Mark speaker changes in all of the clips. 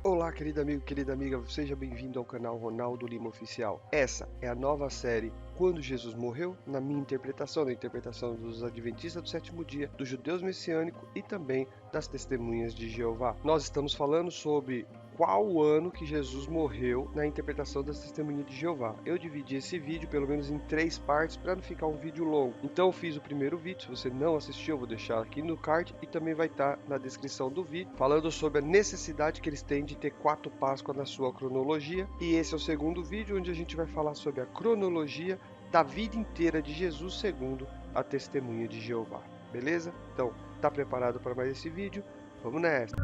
Speaker 1: Olá, querido amigo, querida amiga, seja bem-vindo ao canal Ronaldo Lima Oficial. Essa é a nova série Quando Jesus Morreu, na minha interpretação, na interpretação dos Adventistas do Sétimo Dia, dos Judeus Messiânicos e também das Testemunhas de Jeová. Nós estamos falando sobre qual o ano que Jesus morreu na interpretação das Testemunhas de Jeová. Eu dividi esse vídeo pelo menos em 3 partes para não ficar um vídeo longo. Então eu fiz o primeiro vídeo, se você não assistiu eu vou deixar aqui no card e também vai estar na descrição do vídeo, falando sobre a necessidade que eles têm de ter 4 Páscoas na sua cronologia. E esse é o segundo vídeo onde a gente vai falar sobre a cronologia da vida inteira de Jesus segundo a Testemunha de Jeová. Beleza? Então, tá preparado para mais esse vídeo? Vamos nessa!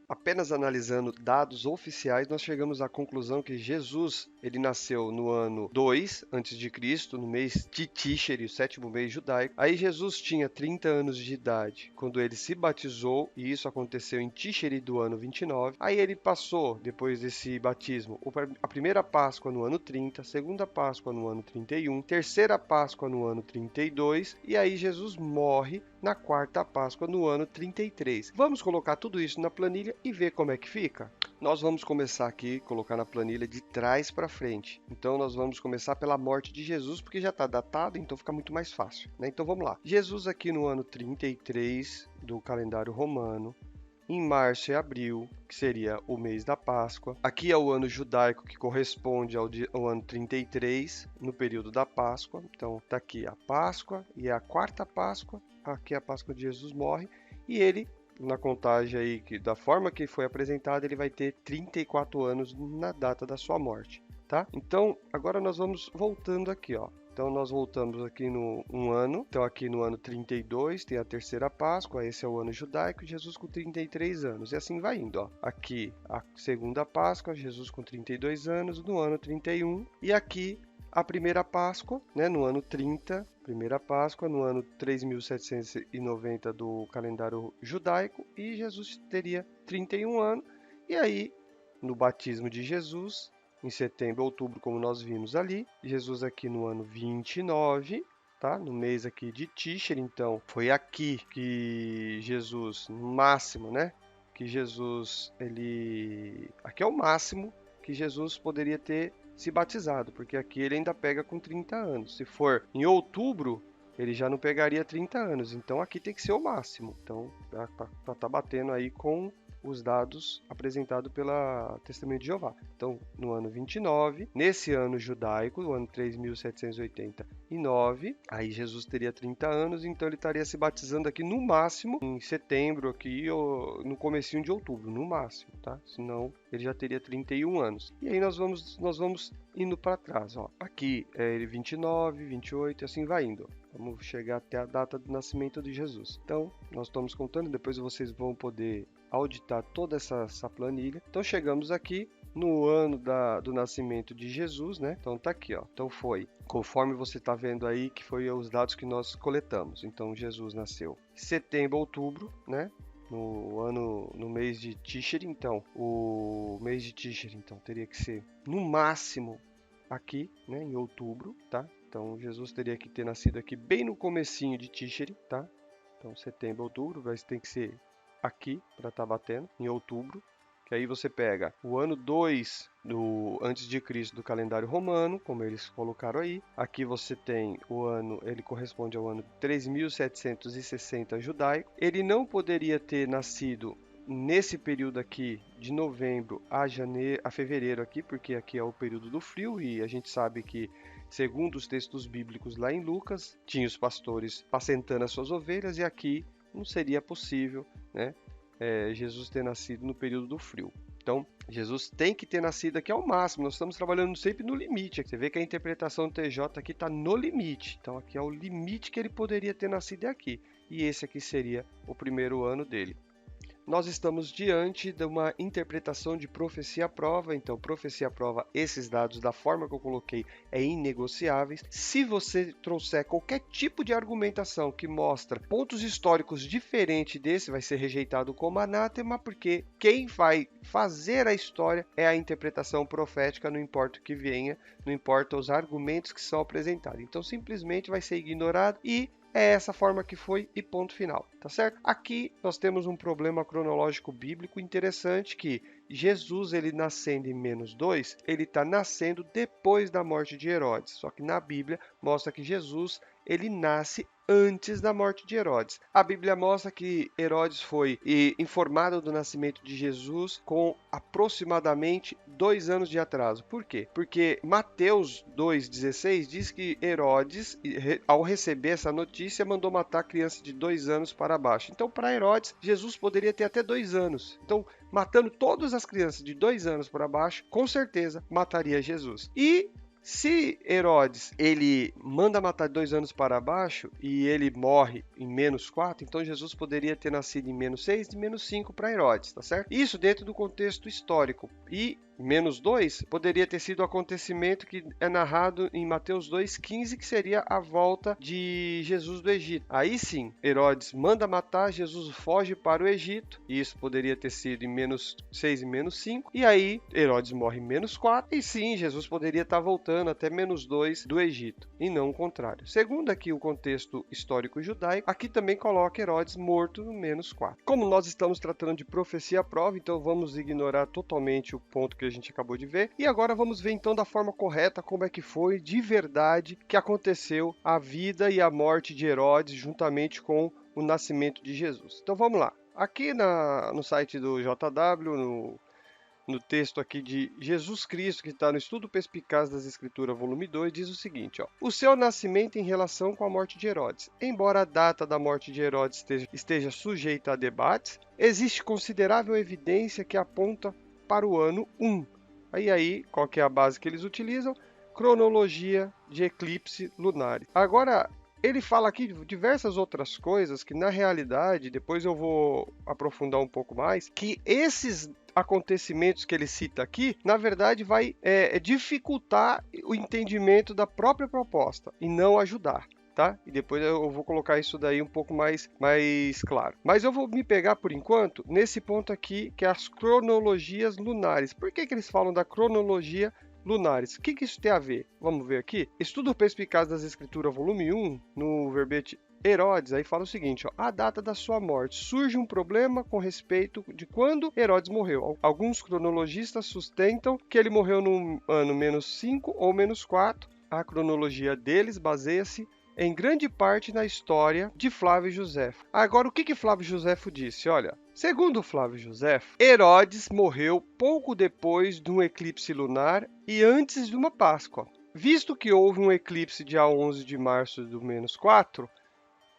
Speaker 1: Apenas analisando dados oficiais, nós chegamos à conclusão que Jesus ele nasceu no ano 2 a.C., no mês de Tishri, o 7º mês judaico. Aí Jesus tinha 30 anos de idade quando ele se batizou, e isso aconteceu em Tishri do ano 29. Aí ele passou, depois desse batismo, a primeira Páscoa no ano 30, a segunda Páscoa no ano 31, terceira Páscoa no ano 32, e aí Jesus morre na quarta Páscoa no ano 33. Vamos colocar tudo isso na planilha e ver como é que fica? Nós vamos começar aqui, colocar na planilha de trás para frente. Então nós vamos começar pela morte de Jesus, porque já está datado, então fica muito mais fácil, né? Então vamos lá. Jesus aqui no ano 33 do calendário romano, em março e abril, que seria o mês da Páscoa. Aqui é o ano judaico, que corresponde ao ano 33, no período da Páscoa. Então está aqui a Páscoa e a quarta Páscoa. Aqui é a Páscoa de Jesus morre e ele, na contagem aí, da forma que foi apresentado, ele vai ter 34 anos na data da sua morte, tá? Então, agora nós vamos voltando aqui, ó. Então, nós voltamos aqui no ano. Então, aqui no ano 32 tem a terceira Páscoa. Esse é o ano judaico. Jesus com 33 anos. E assim vai indo, ó. Aqui a segunda Páscoa. Jesus com 32 anos no ano 31. E aqui a primeira Páscoa, né, no ano 30. Primeira Páscoa no ano 3.790 do calendário judaico. E Jesus teria 31 anos. E aí, no batismo de Jesus, em setembro, outubro, como nós vimos ali. Jesus aqui no ano 29, tá? No mês aqui de Tishri, então, foi aqui que Jesus, no máximo, né? Que Jesus, aqui é o máximo que Jesus poderia ter se batizado, porque aqui ele ainda pega com 30 anos. Se for em outubro, ele já não pegaria 30 anos, então aqui tem que ser o máximo. Então, tá batendo aí com os dados apresentados pela Testemunha de Jeová. Então, no ano 29, nesse ano judaico, o ano 3.789, aí Jesus teria 30 anos, então ele estaria se batizando aqui no máximo em setembro, aqui, ou no comecinho de outubro, no máximo, tá? Senão ele já teria 31 anos. E aí nós vamos indo para trás, ó. Aqui é ele 29, 28 e assim vai indo. Vamos chegar até a data do nascimento de Jesus. Então, nós estamos contando, depois vocês vão poder auditar toda essa planilha. Então, chegamos aqui no ano do nascimento de Jesus, né? Então, tá aqui, ó. Então, foi, conforme você está vendo aí, que foi os dados que nós coletamos. Então, Jesus nasceu em setembro, outubro, né? No mês de Tishri, então, o mês de Tishri, então, teria que ser, no máximo, aqui, né? Em outubro, tá? Então, Jesus teria que ter nascido aqui bem no comecinho de Tishri, tá? Então, setembro, outubro, mas tem que ser aqui para estar batendo, em outubro. Que aí você pega o ano 2 antes de Cristo do calendário romano, como eles colocaram aí. Aqui você tem o ano, ele corresponde ao ano 3.760 judaico. Ele não poderia ter nascido nesse período aqui de novembro a fevereiro aqui, porque aqui é o período do frio e a gente sabe que, segundo os textos bíblicos lá em Lucas, tinha os pastores pacentando as suas ovelhas e aqui não seria possível, né, Jesus ter nascido no período do frio. Então, Jesus tem que ter nascido aqui ao máximo. Nós estamos trabalhando sempre no limite. Você vê que a interpretação do TJ aqui está no limite. Então, aqui é o limite que ele poderia ter nascido aqui. E esse aqui seria o primeiro ano dele. nós estamos diante de uma interpretação de profecia à prova. Então, profecia à prova, esses dados, da forma que eu coloquei, é inegociáveis. Se você trouxer qualquer tipo de argumentação que mostra pontos históricos diferentes desse, vai ser rejeitado como anátema, porque quem vai fazer a história é a interpretação profética, não importa o que venha, não importa os argumentos que são apresentados. Então, simplesmente vai ser ignorado e é essa forma que foi e ponto final, tá certo? Aqui nós temos um problema cronológico bíblico interessante que Jesus, ele nascendo em -2, ele está nascendo depois da morte de Herodes. Só que na Bíblia mostra que Jesus, ele nasce antes da morte de Herodes. A Bíblia mostra que Herodes foi informado do nascimento de Jesus com aproximadamente 2 anos de atraso. Por quê? Porque Mateus 2,16 diz que Herodes, ao receber essa notícia, mandou matar crianças de 2 anos para baixo. Então, para Herodes, Jesus poderia ter até 2 anos. Então, matando todas as crianças de 2 anos para baixo, com certeza mataria Jesus. E se Herodes, ele manda matar 2 anos para baixo e ele morre em -4, então Jesus poderia ter nascido em -6 e -5 para Herodes, tá certo? Isso dentro do contexto histórico. E -2 poderia ter sido o acontecimento que é narrado em Mateus 2,15, que seria a volta de Jesus do Egito. Aí sim, Herodes manda matar, Jesus foge para o Egito, e isso poderia ter sido em -6 e -5, e aí Herodes morre em -4, e sim, Jesus poderia estar voltando até -2 do Egito, e não o contrário. Segundo aqui o contexto histórico judaico, aqui também coloca Herodes morto no -4. Como nós estamos tratando de profecia à prova, então vamos ignorar totalmente o ponto que a gente acabou de ver. E agora vamos ver então da forma correta como é que foi de verdade que aconteceu a vida e a morte de Herodes juntamente com o nascimento de Jesus. Então vamos lá. Aqui no site do JW, no texto aqui de Jesus Cristo, que está no Estudo Perspicaz das Escrituras, volume 2, diz o seguinte, ó: o seu nascimento em relação com a morte de Herodes. Embora a data da morte de Herodes esteja sujeita a debates, existe considerável evidência que aponta para o ano 1. Aí, qual que é a base que eles utilizam? Cronologia de eclipse lunares. Agora, ele fala aqui de diversas outras coisas que, na realidade, depois eu vou aprofundar um pouco mais, que esses acontecimentos que ele cita aqui, na verdade, vai dificultar o entendimento da própria proposta e não ajudar. Tá? E depois eu vou colocar isso daí um pouco mais claro. Mas eu vou me pegar, por enquanto, nesse ponto aqui, que é as cronologias lunares. Por que eles falam da cronologia lunares? O que isso tem a ver? Vamos ver aqui. Estudo Perspicaz das Escrituras, volume 1, no verbete Herodes, aí fala o seguinte, ó: a data da sua morte. Surge um problema com respeito de quando Herodes morreu. Alguns cronologistas sustentam que ele morreu no ano -5 ou -4. A cronologia deles baseia-se em grande parte na história de Flávio Josefo. Agora, o que Flávio Josefo disse? Olha, segundo Flávio Josefo, Herodes morreu pouco depois de um eclipse lunar e antes de uma Páscoa. Visto que houve um eclipse dia 11 de março do -4,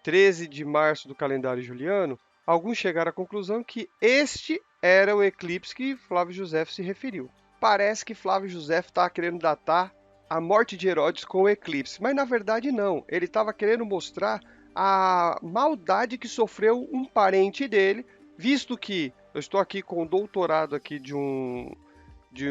Speaker 1: 13 de março do calendário juliano, alguns chegaram à conclusão que este era o eclipse que Flávio Josefo se referiu. Parece que Flávio Josefo estava querendo datar a morte de Herodes com o eclipse, mas na verdade não. Ele estava querendo mostrar a maldade que sofreu um parente dele, visto que eu estou aqui com o doutorado aqui de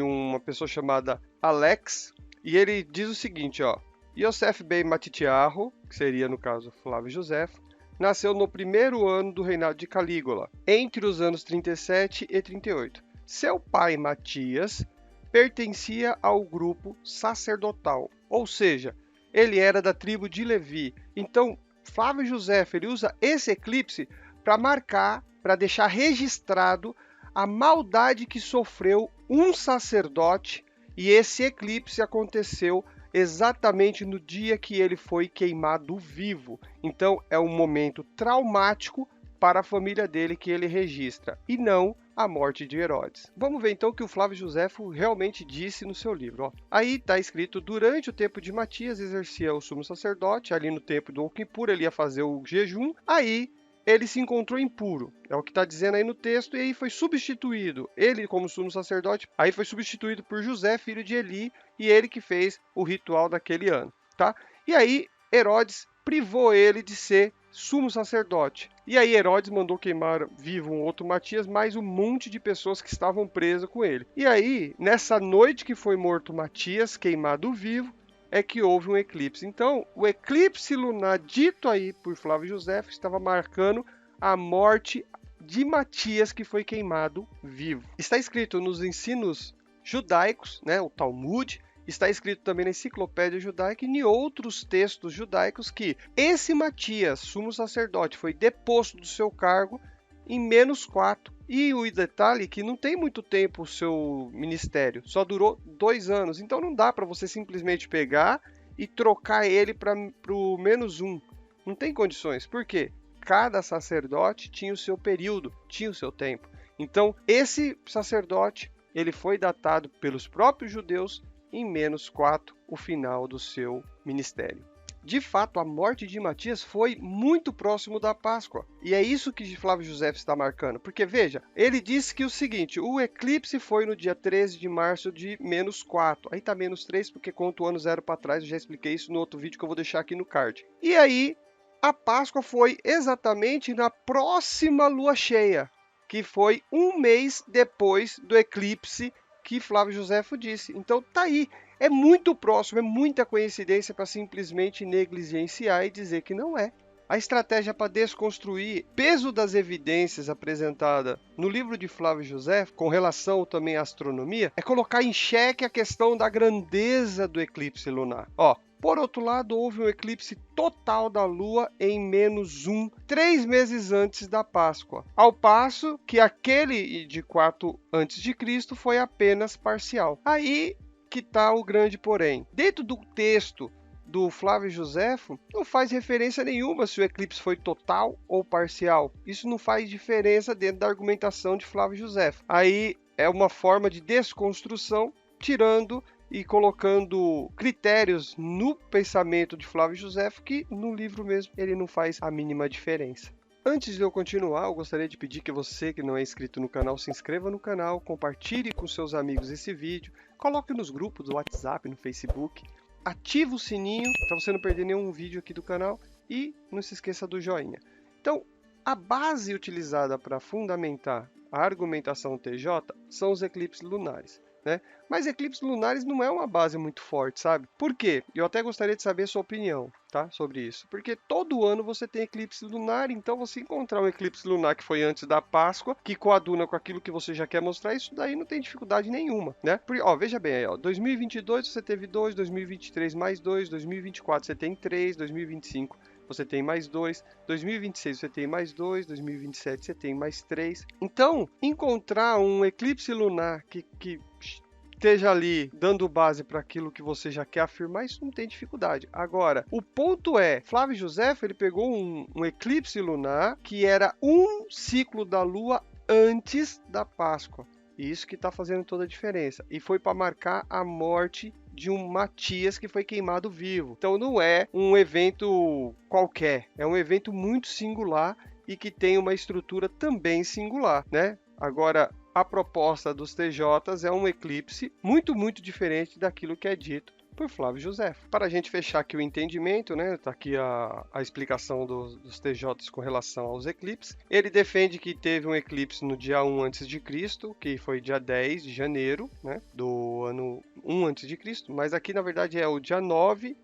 Speaker 1: uma pessoa chamada Alex, e ele diz o seguinte, ó: Yosef ben Matitiarro, que seria no caso Flávio Josefo, nasceu no primeiro ano do reinado de Calígula, entre os anos 37 e 38. Seu pai, Matias, pertencia ao grupo sacerdotal, ou seja, ele era da tribo de Levi. Então, Flávio Josefo, ele usa esse eclipse para marcar, para deixar registrado a maldade que sofreu um sacerdote, e esse eclipse aconteceu exatamente no dia que ele foi queimado vivo. Então, é um momento traumático para a família dele que ele registra, e não a morte de Herodes. Vamos ver então o que o Flávio Josefo realmente disse no seu livro. Ó. Aí está escrito: durante o tempo de Matias exercia o sumo sacerdote, ali no tempo do Yom Kippur ele ia fazer o jejum, aí ele se encontrou impuro, é o que está dizendo aí no texto, e aí foi substituído, ele como sumo sacerdote, aí foi substituído por José, filho de Eli, e ele que fez o ritual daquele ano. Tá? E aí Herodes privou ele de ser sumo sacerdote. E aí Herodes mandou queimar vivo um outro Matias, mais um monte de pessoas que estavam presas com ele. E aí, nessa noite que foi morto Matias, queimado vivo, é que houve um eclipse. Então, o eclipse lunar dito aí por Flávio Josefo estava marcando a morte de Matias, que foi queimado vivo. Está escrito nos ensinos judaicos, né, o Talmud, está escrito também na Enciclopédia Judaica e em outros textos judaicos que esse Matias, sumo sacerdote, foi deposto do seu cargo em -4. E o detalhe é que não tem muito tempo o seu ministério, só durou 2 anos. Então não dá para você simplesmente pegar e trocar ele para o -1. Não tem condições. Por quê? Cada sacerdote tinha o seu período, tinha o seu tempo. Então esse sacerdote ele foi datado pelos próprios judeus em -4, o final do seu ministério. De fato, a morte de Matias foi muito próximo da Páscoa. E é isso que Flávio Josefo está marcando. Porque, veja, ele disse que o seguinte, o eclipse foi no dia 13 de março de -4. Aí tá -3 porque conta o ano 0 para trás, eu já expliquei isso no outro vídeo que eu vou deixar aqui no card. E aí, a Páscoa foi exatamente na próxima lua cheia, que foi um mês depois do eclipse que Flávio Josefo disse. Então tá aí, é muito próximo, é muita coincidência para simplesmente negligenciar e dizer que não é. A estratégia para desconstruir peso das evidências apresentada no livro de Flávio Josefo, com relação também à astronomia, é colocar em xeque a questão da grandeza do eclipse lunar. Por outro lado, houve um eclipse total da Lua em -1, 3 meses antes da Páscoa, ao passo que aquele de 4 a.C. foi apenas parcial. Aí que está o grande porém. Dentro do texto do Flávio Josefo, não faz referência nenhuma se o eclipse foi total ou parcial. Isso não faz diferença dentro da argumentação de Flávio Josefo. Aí é uma forma de desconstrução, tirando e colocando critérios no pensamento de Flávio Josefo que no livro mesmo ele não faz a mínima diferença. Antes de eu continuar, eu gostaria de pedir que você que não é inscrito no canal, se inscreva no canal, compartilhe com seus amigos esse vídeo, coloque nos grupos do WhatsApp, no Facebook, ative o sininho para você não perder nenhum vídeo aqui do canal e não se esqueça do joinha. Então, a base utilizada para fundamentar a argumentação TJ são os eclipses lunares, né? Mas eclipses lunares não é uma base muito forte, sabe? Por quê? Eu até gostaria de saber a sua opinião, tá? Sobre isso. Porque todo ano você tem eclipse lunar, então você encontrar um eclipse lunar que foi antes da Páscoa, que coaduna com aquilo que você já quer mostrar, isso daí não tem dificuldade nenhuma, né? Porque, veja bem aí, 2022 você teve 2, 2023 mais 2, 2024 você tem 3, 2025 você tem mais 2, 2026 você tem mais 2, 2027 você tem mais 3. Então, encontrar um eclipse lunar que esteja ali dando base para aquilo que você já quer afirmar, isso não tem dificuldade. Agora, o ponto é, Flávio Josefo ele pegou um eclipse lunar que era um ciclo da Lua antes da Páscoa. E isso que está fazendo toda a diferença. E foi para marcar a morte de um Matias que foi queimado vivo. Então não é um evento qualquer, é um evento muito singular e que tem uma estrutura também singular, né? Agora, a proposta dos TJs é um eclipse muito, muito diferente daquilo que é dito por Flávio Josefo. Para a gente fechar aqui o entendimento, né, tá aqui a explicação dos TJs com relação aos eclipses. Ele defende que teve um eclipse no dia 1 a.C., que foi dia 10 de janeiro, né, do ano 1 a.C., mas aqui na verdade é o dia 9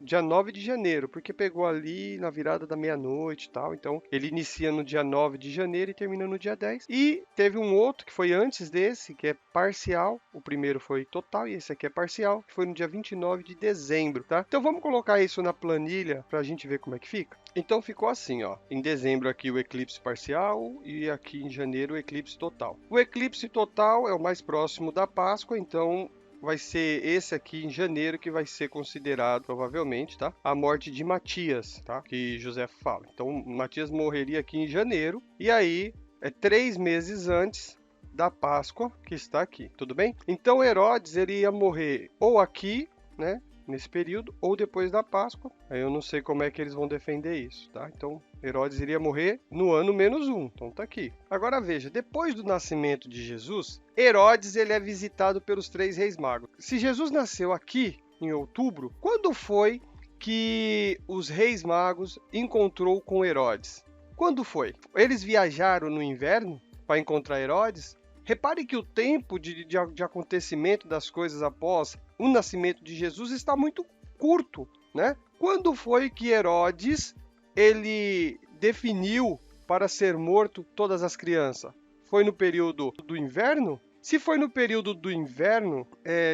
Speaker 1: de janeiro, porque pegou ali na virada da meia-noite e tal, então ele inicia no dia 9 de janeiro e termina no dia 10. E teve um outro que foi antes desse, que é parcial, o primeiro foi total e esse aqui é parcial, que foi no dia 29 de dezembro, tá? Então vamos colocar isso na planilha para a gente ver como é que fica. Então ficou assim, em dezembro aqui o eclipse parcial e aqui em janeiro o eclipse total. O eclipse total é o mais próximo da Páscoa, então vai ser esse aqui em janeiro que vai ser considerado, provavelmente, tá? A morte de Matias, tá? Que José fala. Então Matias morreria aqui em janeiro e aí é 3 meses antes da Páscoa que está aqui, tudo bem? Então Herodes ele ia morrer ou aqui, né? Nesse período, ou depois da Páscoa. Aí eu não sei como é que eles vão defender isso, tá? Então, Herodes iria morrer no ano -1, então tá aqui. Agora veja, depois do nascimento de Jesus, Herodes ele é visitado pelos 3 reis magos. Se Jesus nasceu aqui, em outubro, quando foi que os reis magos encontrou com Herodes? Quando foi? Eles viajaram no inverno para encontrar Herodes? Repare que o tempo de acontecimento das coisas após o nascimento de Jesus está muito curto, né? Quando foi que Herodes ele definiu para ser morto todas as crianças? Foi no período do inverno? Se foi no período do inverno,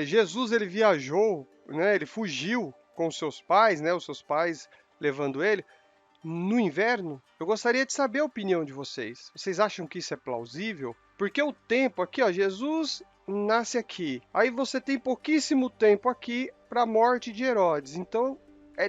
Speaker 1: Jesus ele viajou, né? Ele fugiu com seus pais, né? Os seus pais levando ele no inverno. Eu gostaria de saber a opinião de vocês. Vocês acham que isso é plausível? Porque o tempo aqui, ó, Jesus nasce aqui. Aí você tem pouquíssimo tempo aqui para a morte de Herodes. Então,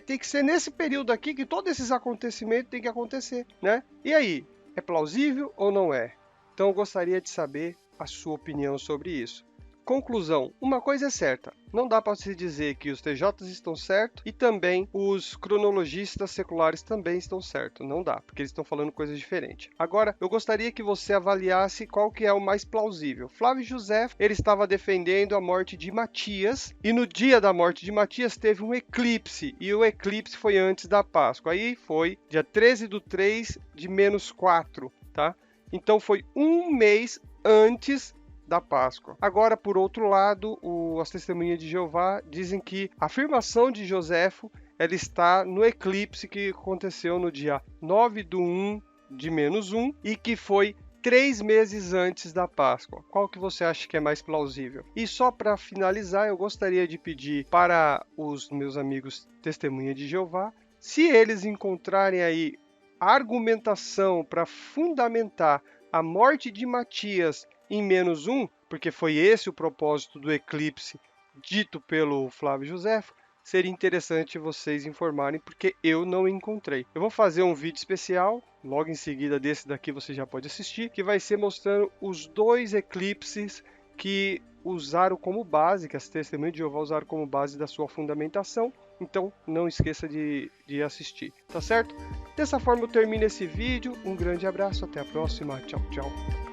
Speaker 1: tem que ser nesse período aqui que todos esses acontecimentos têm que acontecer, né? E aí, é plausível ou não é? Então, eu gostaria de saber a sua opinião sobre isso. Conclusão, uma coisa é certa, não dá para se dizer que os TJs estão certos e também os cronologistas seculares também estão certos, não dá, porque eles estão falando coisas diferentes. Agora, eu gostaria que você avaliasse qual que é o mais plausível. Flávio José, ele estava defendendo a morte de Matias, e no dia da morte de Matias teve um eclipse, e o eclipse foi antes da Páscoa, aí foi dia 13/3 de -4, tá? Então foi um mês antes da Páscoa. Agora, por outro lado, as testemunhas de Jeová dizem que a afirmação de Joséfo ela está no eclipse que aconteceu no dia 9/1 de -1 e que foi 3 meses antes da Páscoa. Qual que você acha que é mais plausível? E só para finalizar, eu gostaria de pedir para os meus amigos testemunhas de Jeová, se eles encontrarem aí argumentação para fundamentar a morte de Matias em -1, porque foi esse o propósito do eclipse dito pelo Flávio Josefo, seria interessante vocês informarem, porque eu não encontrei. Eu vou fazer um vídeo especial, logo em seguida desse daqui você já pode assistir, que vai ser mostrando os 2 eclipses que usaram como base, que as testemunhas de Jeová usaram como base da sua fundamentação. Então, não esqueça de assistir, tá certo? Dessa forma eu termino esse vídeo. Um grande abraço, até a próxima. Tchau, tchau.